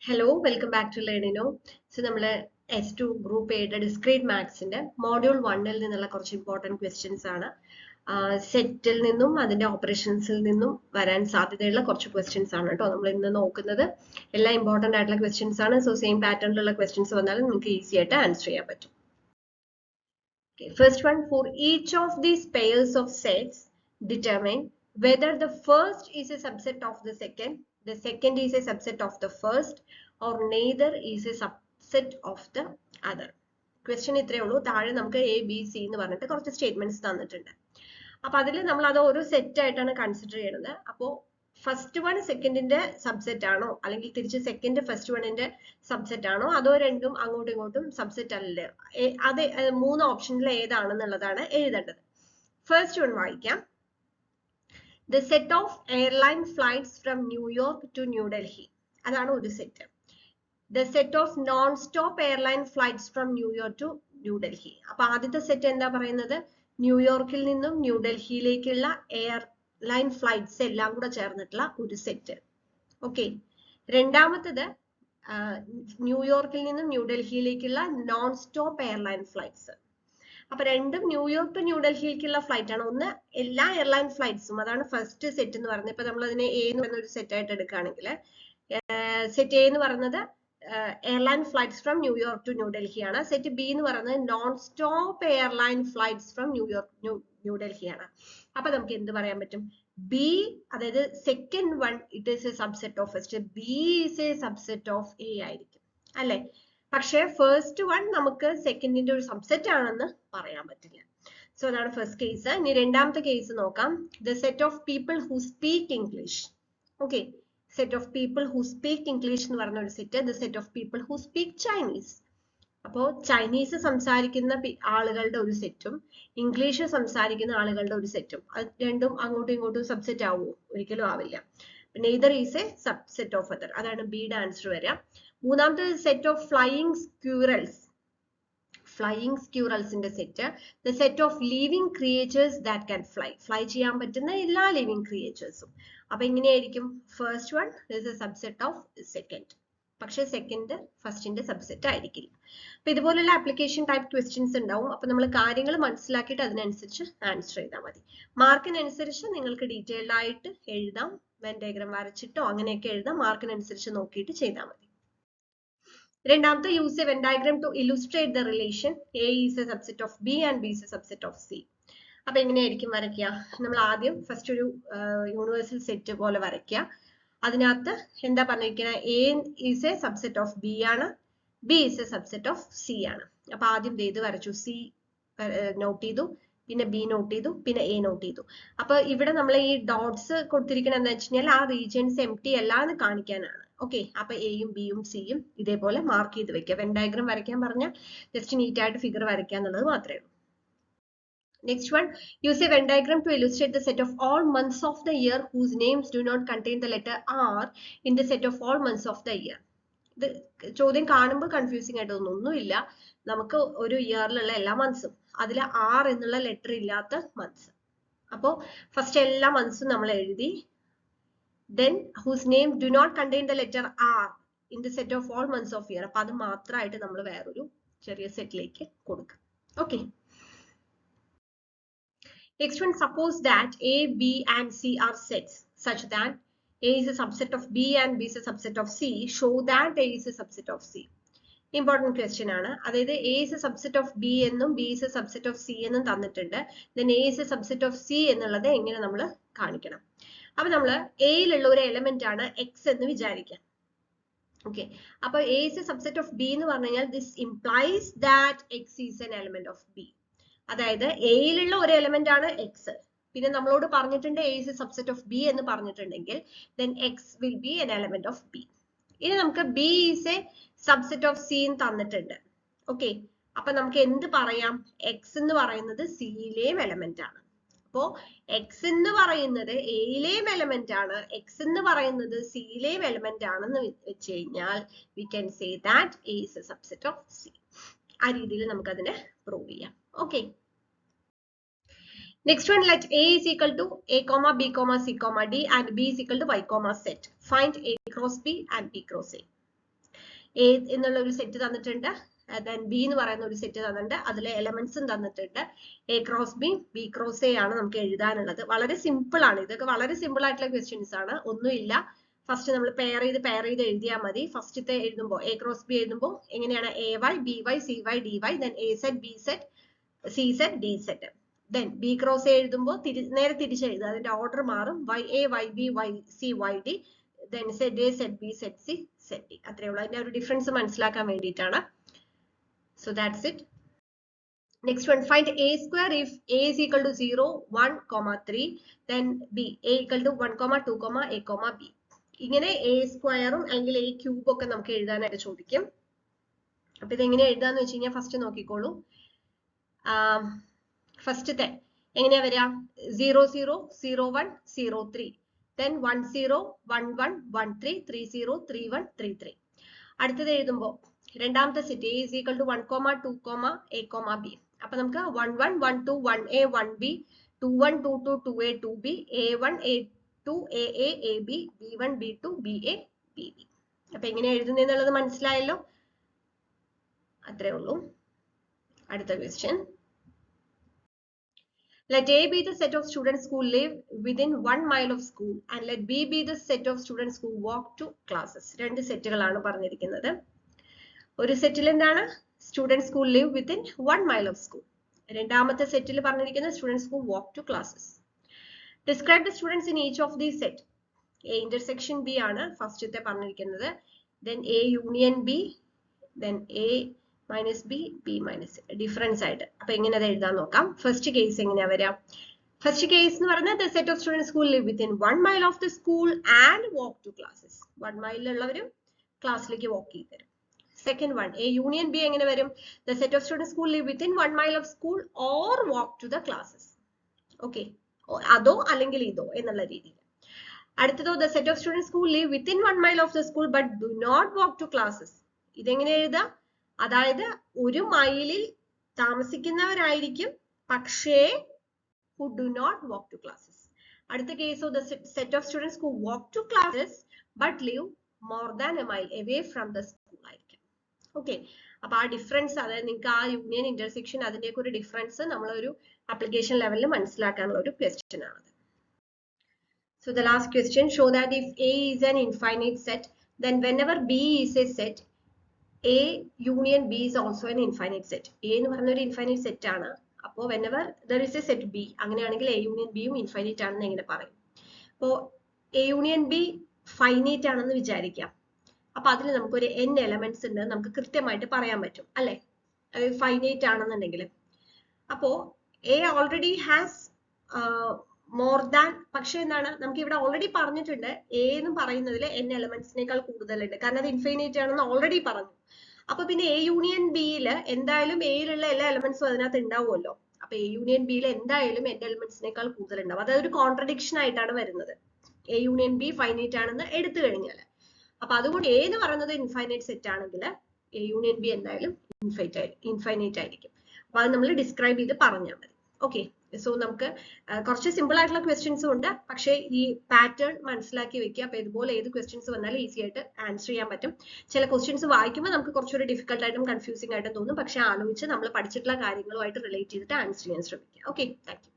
Hello, welcome back to Learnino. So, we S2 Group A Discrete Maths Module 1 important questions. Settle നിന്നും അതിന്റെ ഓപ്പറേഷൻസിൽ നിന്നും വരാൻ സാധ്യതയുള്ള കുറച്ച് ക്വസ്റ്റ്യൻസ് ആണ് കേട്ടോ നമ്മൾ ഇന്ന് നോക്കുന്നത്. എല്ലാ ഇമ്പോർട്ടന്റ് ആയിട്ടുള്ള ക്വസ്റ്റ്യൻസ് ആണ്. സോ സെയിം പാറ്റേണിലുള്ള ക്വസ്റ്റ്യൻസ് വന്നാലും നിങ്ങൾക്ക് ഈസി ആയിട്ട് ആൻസർ ചെയ്യാൻ പറ്റും. Okay, first one, for each of these pairs of sets, determine whether the first is a subset of the second is a subset of the first, or neither is a subset of the other. Question ഇത്രയേ ഉള്ളൂ. താഴെ നമുക്ക് A, B, C എന്ന് പറഞ്ഞിട്ട് കുറച്ച് statements തന്നിട്ടുണ്ട്. അപ്പൊ അതിൽ നമ്മൾ അത് ഒരു സെറ്റ് ആയിട്ടാണ് കൺസിഡർ ചെയ്യുന്നത്. അപ്പോൾ ഫസ്റ്റ് വൺ സെക്കൻഡിന്റെ സബ്സെറ്റ് ആണോ അല്ലെങ്കിൽ തിരിച്ച് സെക്കൻഡ് ഫസ്റ്റ് വണ്ണിന്റെ സബ്സെറ്റ് ആണോ അതോ രണ്ടും അങ്ങോട്ടും ഇങ്ങോട്ടും സബ്സെറ്റ് അല്ലേ? അത് മൂന്ന് ഓപ്ഷനിൽ ഏതാണെന്നുള്ളതാണ് എഴുതേണ്ടത്. ഫസ്റ്റ് വൺ വായിക്കാം. The set of airline flights from New York to New Delhi. അതാണ് ഒരു set. The set of non-stop airline flights from New York to New Delhi. അപ്പൊ ആദ്യത്തെ സെറ്റ് എന്താ പറയുന്നത്? ന്യൂയോർക്കിൽ നിന്നും ന്യൂഡൽഹിയിലേക്കുള്ള എയർലൈൻ ഫ്ലൈറ്റ്സ് എല്ലാം കൂടെ ചേർന്നിട്ടുള്ള ഒരു സെറ്റ്. ഓക്കെ. രണ്ടാമത്തത് ന്യൂയോർക്കിൽ നിന്നും ന്യൂഡൽഹിയിലേക്കുള്ള നോൺ സ്റ്റോപ്പ് എയർലൈൻ ഫ്ലൈറ്റ്സ്. അപ്പൊ രണ്ടും ന്യൂയോർക്ക് ടു ന്യൂഡൽഹിയിലേക്കുള്ള ഫ്ലൈറ്റ് ആണ്. ഒന്ന് എല്ലാ എയർലൈൻ ഫ്ലൈറ്റ്സും, അതാണ് ഫസ്റ്റ് സെറ്റ് എന്ന് പറയുന്നത്. ഇപ്പൊ നമ്മൾ അതിനെ എ എന്ന് പറയുന്ന ഒരു സെറ്റ് ആയിട്ട് എടുക്കുകയാണെങ്കിൽ സെറ്റ് എ എന്ന് പറയുന്നത് airline flights from New York to New Delhi ആണ്. സെറ്റ് ബി എന്ന് പറയുന്നത് non stop airline flights from New Delhi ആണ്. അപ്പൊ നമുക്ക് എന്ത് പറയാൻ പറ്റും? ബി, അതായത് second one it is a subset of first. B is a subset of a ആയിരിക്കും അല്ലെ? പക്ഷെ ഫസ്റ്റ് വൺ നമുക്ക് സെക്കൻഡിന്റെ ഒരു സബ്സെറ്റ് ആണെന്ന് പറയാൻ പറ്റില്ല. സോ അതാണ് ഫസ്റ്റ് കേസ്. ഇനി രണ്ടാമത്തെ കേസ് നോക്കാം. The set of people who speak English. Okay, set of people who speak English എന്ന് പറഞ്ഞ ഒരു set. The set of people who speak Chinese. അപ്പോ ചൈനീസ് സംസാരിക്കുന്ന ആളുകളുടെ ഒരു സെറ്റും ഇംഗ്ലീഷ് സംസാരിക്കുന്ന ആളുകളുടെ ഒരു സെറ്റും, അത് രണ്ടും അങ്ങോട്ടും ഇങ്ങോട്ടും സബ്സെറ്റ് ആവുമോ? ഒരിക്കലും ആവില്ല. Neither is a subset of other. അതാണ് ബിയുടെ ആൻസർ വരിക. മൂന്നാമത്തെ set of flying squirrels. Flying സ്ക്യൂറൽസിന്റെ set. The set of living creatures that can fly. Fly ചെയ്യാൻ പറ്റുന്ന എല്ലാ ലിവിങ് ക്രിയേച്ചേഴ്സും. അപ്പൊ എങ്ങനെയായിരിക്കും? First one is a subset of second, പക്ഷെ സെക്കൻഡ് ഫസ്റ്റിന്റെ സബ്സെറ്റ് ആയിരിക്കില്ല. അപ്പൊ ഇതുപോലുള്ള ആപ്ലിക്കേഷൻ ടൈപ്പ് ക്വസ്റ്റ്യൻസ് ഉണ്ടാവും. അപ്പൊ നമ്മൾ കാര്യങ്ങൾ മനസ്സിലാക്കിയിട്ട് അതിനനുസരിച്ച് ആൻസർ ചെയ്താൽ മതി. മാർക്കിനനുസരിച്ച് നിങ്ങൾക്ക് ഡീറ്റെയിൽഡ് ആയിട്ട് എഴുതാം. വെൻ ഡയഗ്രാം വരച്ചിട്ടോ അങ്ങനെയൊക്കെ എഴുതാം. മാർക്കിനനുസരിച്ച് നോക്കിയിട്ട് ചെയ്താൽ മതി. രണ്ടാമത്തെ, use a Venn diagram to illustrate the relation A is a subset of B and B is a subset of C. അപ്പൊ എങ്ങനെയായിരിക്കും വരയ്ക്കുക? നമ്മൾ ആദ്യം ഫസ്റ്റ് ഒരു യൂണിവേഴ്സൽ സെറ്റ് പോലെ വരയ്ക്കുക. അതിനകത്ത് എന്താ പറഞ്ഞിരിക്കുന്നത്? A is a subset of B ആണ്, B is a subset of C ആണ്. അപ്പൊ ആദ്യം ഇത് വരച്ചു, സി നോട്ട് ചെയ്തു, പിന്നെ ബി നോട്ട് ചെയ്തു, പിന്നെ എ നോട്ട് ചെയ്തു. അപ്പൊ ഇവിടെ നമ്മൾ ഈ ഡോട്ട്സ് കൊടുത്തിരിക്കണം എന്താ വെച്ച് കഴിഞ്ഞാൽ ആ റീജിയൻസ് എംപ്റ്റി അല്ല എന്ന് കാണിക്കാനാണ്. ഓക്കെ, അപ്പൊ എയും ബിയും സിയും ഇതേപോലെ മാർക്ക് ചെയ്ത് വെക്കുക. വെൻ ഡയഗ്രാം വരയ്ക്കാൻ പറഞ്ഞാൽ ജസ്റ്റ് നീറ്റ് ആയിട്ട് ഫിഗർ വരയ്ക്കുക എന്നുള്ളത് മാത്രമേ ഉള്ളൂ. Next one, use a Venn diagram to illustrate the set of all months of the year whose names do not contain the letter R in the set of all months of the year. ഇത് ചോദ്യം കാണുമ്പോൾ confusing ആയിട്ട് ഒന്നുമില്ല. നമുക്ക് ഒരു ഇയറിലുള്ള എല്ലാ മന്ത്സും അതിൽ R എന്നുള്ള ലെറ്റർ ഇല്ലാത്ത മന്ത്സ്. അപ്പോൾ ഫസ്റ്റ് എല്ലാ മന്ത്സും നമ്മൾ എഴുതി. Then whose name do not contain the letter R in the set of all months of year. അപ്പൊ അത് മാത്രമായിട്ട് നമ്മൾ വേറൊരു ചെറിയ സെറ്റിലേക്ക് കൊടുക്കുക. Okay. Next one, suppose that A, B and C are sets such that A is a subset of B and B is a subset of C. Show that A is a subset of C. Important question ആണ്. അതായത് A is a subset of B എന്നും B is a subset of C എന്നും തന്നിട്ടുണ്ട്. Then A is a subset of C എന്നുള്ളത് എങ്ങനെ നമ്മൾ കാണിക്കണം? അപ്പൊ നമ്മൾ എയിലുള്ള ഒരു എലമെന്റ് ആണ് എക്സ് എന്ന് വിചാരിക്കാം. ഓക്കെ, അപ്പൊ A is a subset of B എന്ന് പറഞ്ഞു കഴിഞ്ഞാൽ this implies that X is an element of B. അതായത് എയിലുള്ള ഒരു എലമെന്റ് ആണ് എക്സ്. പിന്നെ നമ്മളോട് പറഞ്ഞിട്ടുണ്ട് A is a subset of B എന്ന് പറഞ്ഞിട്ടുണ്ടെങ്കിൽ then X will be N element of B. ഇനി നമുക്ക് B is a subset of C എന്ന് തന്നിട്ടുണ്ട്. ഓക്കെ, അപ്പൊ നമുക്ക് എന്ത് പറയാം? എക്സ് എന്ന് പറയുന്നത് സിയിലെയും എലമെന്റ് ആണ്. അപ്പോ എക്സ് എന്ന് പറയുന്നത് എയിലെയും എലമെന്റ് ആണ്, എക്സ് എന്ന് പറയുന്നത് സിയിലെയും എലമെന്റ് ആണെന്ന് വെച്ച് കഴിഞ്ഞാൽ we can say that A is a subset of C. ആ രീതിയിൽ നമുക്ക് അതിനെ പ്രൂവ് ചെയ്യാം. Okay. Next one, let A is equal to A comma B comma C comma D and B is equal to Y comma Z. Find A cross B and B cross A. A എന്നുള്ള ഒരു set തന്നിട്ടുണ്ട്, then B എന്ന് പറയുന്ന ഒരു set തന്നിട്ടുണ്ട്, അതിലെ എലമെന്റ്സും തന്നിട്ടുണ്ട്. A cross B, B cross A ആണ് നമുക്ക് എഴുതാനുള്ളത്. വളരെ സിമ്പിൾ ആണ്, ഇതൊക്കെ വളരെ സിമ്പിൾ ആയിട്ടുള്ള ക്വസ്റ്റ്യൻസ് ആണ്, ഒന്നുമില്ല. ഫസ്റ്റ് നമ്മൾ പെയർ ചെയ്ത് എഴുതിയാൽ മതി. ഫസ്റ്റത്തെ എഴുതുമ്പോൾ എ ക്രോസ് ബി എഴുതുമ്പോൾ എങ്ങനെയാണ്, A Y B Y C Y D Y, then A set B set C set D set. then B cross A എഴുതുമ്പോൾ നേരെ തിരിച്ചെഴുതുക, അതിന്റെ ഓർഡർ മാറും, Y A Y B Y C Y D, then set A set B set C set D. അത്രേ ഉള്ളൂ, അതിന്റെ ഒരു difference മനസ്സിലാക്കാൻ വേണ്ടിയിട്ടാണ്. So that's it. Next one, find a square if a is equal to 0, 1, 3, then b, a equal to 1, 2, a, b. ഇങ്ങനെ a സ്ക്വയറും അല്ലെങ്കിൽ a ക്യൂബും ഒക്കെ നമുക്ക് എഴുതാനായിട്ട് ചോദിക്കും. അപ്പൊ ഇത് എങ്ങനെ എഴുതാന്ന് വെച്ച് കഴിഞ്ഞാൽ ഫസ്റ്റ് നോക്കിക്കോളൂ. ഫസ്റ്റത്തെ എങ്ങനെയാ വരിക, 0, 0, 0, 1, 0, 3, then 1, 0, 1, 1, 1, 3, 3, 0, 3, 1, 3, 3. അടുത്തത് എഴുതുമ്പോൾ രണ്ടാമത്തെ set a is equal to 1, 2, a, b. അപ്പൊ നമുക്ക് 1, 1, 1, 2, 1a, 1b, 2, 1, 2, 2, 2a, 2b, a1, a2, aa, ab, b1, b2, ba, bb. അപ്പൊ എങ്ങനെ എഴുതുന്നെന്നുള്ളത് മനസ്സിലായല്ലോ, അത്രേ ഉള്ളൂ. അടുത്ത question, let a be the set of students who live within 1 mile of school and let b be the set of students who walk to classes. രണ്ട് സെറ്റുകളാണ് പറഞ്ഞിരിക്കുന്നത്. ഒരു സെറ്റിൽ എന്താണ്, students who live within 1 mile of school. രണ്ടാമത്തെ സെറ്റിൽ പറഞ്ഞിരിക്കുന്നത് students who walk to classes. Describe the students in each of these set. A intersection B ആണ് ഫസ്റ്റത്തെ പറഞ്ഞിരിക്കുന്നത്, then A union B, then A minus B, B minus A. Difference ആയിട്ട്. അപ്പൊ എങ്ങനെ അത് എഴുതാൻ നോക്കാം. ഫസ്റ്റ് കേസ് എങ്ങനെയാ വരിക, ഫസ്റ്റ് കേസ് എന്ന് പറയുന്നത് the set of students who live within 1 mile of the school and walk to classes. 1 മൈലിലുള്ളവരും ക്ലാസ്സിലേക്ക് വാക്ക് ചെയ്ത് തരും. Second one, A union B എങ്ങനെ വരും, the set of students who live within 1 mile of school or walk to the classes. Okay, അതോ അല്ലെങ്കിൽ ഇതോ എന്നുള്ള രീതിയിൽ. അടുത്തതോ the set of students who live within 1 mile of the school but do not walk to classes. ഇതെങ്ങനെ എഴുതാം, അതായത് 1 മൈലിൽ താമസിക്കുന്നവരായിരിക്കും പക്ഷേ who do not walk to classes. അടുത്ത കേസോ the set of students who walk to classes but live more than a mile away from the school ആയിരിക്കും. Okay, അപ്പൊ ആ ഡിഫറൻസ്, അതായത് നിങ്ങൾക്ക് ആ യൂണിയൻ ഇന്റർസെക്ഷൻ അതിന്റെയൊക്കെ ഒരു ഡിഫറൻസ് നമ്മളൊരു ആപ്ലിക്കേഷൻ ലെവലിൽ മനസ്സിലാക്കാനുള്ള ഒരു ക്വസ്റ്റ്യൻ ആണ്. So the last question, show that if A is an infinite set, then whenever B is a set, A union B is also an infinite set. A എന്ന് പറഞ്ഞ ഒരു ഇൻഫൈനൈറ്റ് സെറ്റ് ആണ്. അപ്പോൾ whenever there is a set B, അങ്ങനെയാണെങ്കിൽ A union B യും infinite ആണെന്ന് എങ്ങനെ പറയും. അപ്പോൾ A union B ഫൈനൈറ്റ് ആണെന്ന് വിചാരിക്കാം. അപ്പൊ അതിൽ നമുക്കൊരു n എലമെന്റ്സ് ഉണ്ട്, നമുക്ക് കൃത്യമായിട്ട് പറയാൻ പറ്റും അല്ലെ, അത് ഫൈനൈറ്റ് ആണെന്നുണ്ടെങ്കിൽ. അപ്പോ A already has more than, പക്ഷെ എന്താണ്, നമുക്ക് ഇവിടെ ഓൾറെഡി പറഞ്ഞിട്ടുണ്ട് A എന്ന് പറയുന്നതിൽ n എലമെന്റ്സിനേക്കാൾ കൂടുതലുണ്ട്, കാരണം അത് ഇൻഫൈനൈറ്റ് ആണെന്ന് ഓൾറെഡി പറഞ്ഞു. അപ്പൊ പിന്നെ A യൂണിയൻ ബിയിൽ എന്തായാലും എയിലുള്ള എല്ലാ എലമെന്റ്സും അതിനകത്ത് ഉണ്ടാവുമല്ലോ. അപ്പൊ A യൂണിയൻ ബിയിൽ എന്തായാലും n എലമെന്റ്സിനേക്കാൾ കൂടുതലുണ്ടാവും. അതായത് ഒരു കോൺട്രഡിക്ഷൻ ആയിട്ടാണ് വരുന്നത്, A യൂണിയൻ ബി ഫൈനൈറ്റ് ആണെന്ന് എടുത്തു കഴിഞ്ഞാൽ. അപ്പൊ അതുകൊണ്ട് A എന്ന് പറയുന്നത് ഇൻഫൈനൈറ്റ് സെറ്റ് ആണെങ്കിൽ A യൂണിയൻ ബി എന്തായാലും ഇൻഫൈനൈറ്റ് ആയിരിക്കും. അപ്പൊ അത് നമ്മൾ ഡിസ്ക്രൈബ് ചെയ്ത് പറഞ്ഞാൽ മതി. ഓക്കെ, സോ നമുക്ക് കുറച്ച് സിമ്പിൾ ആയിട്ടുള്ള ക്വസ്റ്റ്യൻസും ഉണ്ട്, പക്ഷേ ഈ പാറ്റേൺ മനസ്സിലാക്കി വെക്കുക. അപ്പൊ ഇതുപോലെ ഏത് ക്വസ്റ്റ്യൻസ് വന്നാലും ഈസി ആയിട്ട് ആൻസർ ചെയ്യാൻ പറ്റും. ചില ക്വസ്റ്റ്യൻസ് വായിക്കുമ്പോൾ നമുക്ക് കുറച്ചുകൂടി ഡിഫിക്കൽട്ട് ആയിട്ടും കൺഫ്യൂസിംഗ് ആയിട്ടും തോന്നും, പക്ഷെ ആലോചിച്ച് നമ്മൾ പഠിച്ചിട്ടുള്ള കാര്യങ്ങളുമായിട്ട് റിലേറ്റ് ചെയ്തിട്ട് ആൻസർ ചെയ്യാൻ ശ്രമിക്കുക. Okay, thank you.